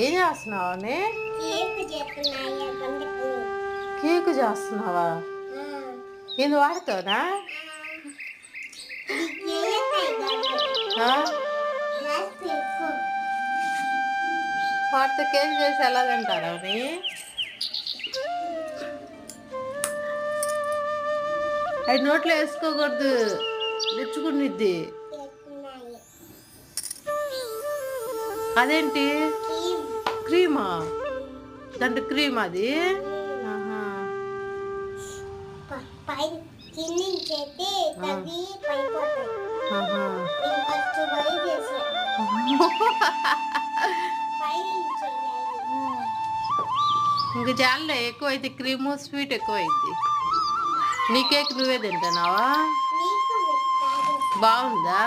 ఏం చేస్తున్నావా కేక్ చేస్తున్నావా? ఇది వాడుతావునా? వాటితో కేక్ చేసి ఎలా తింటారా అని అది నోట్లో వేసుకోకూడదు, గుచ్చుకునిద్ది. అదేంటి క్రీమా? దాంట్లో క్రీమ్ అది. ఇంక చాలా ఎక్కువైతే క్రీము స్వీట్ ఎక్కువైంది. నీ కేక్ నువ్వే తింటున్నావా? బాగుందా?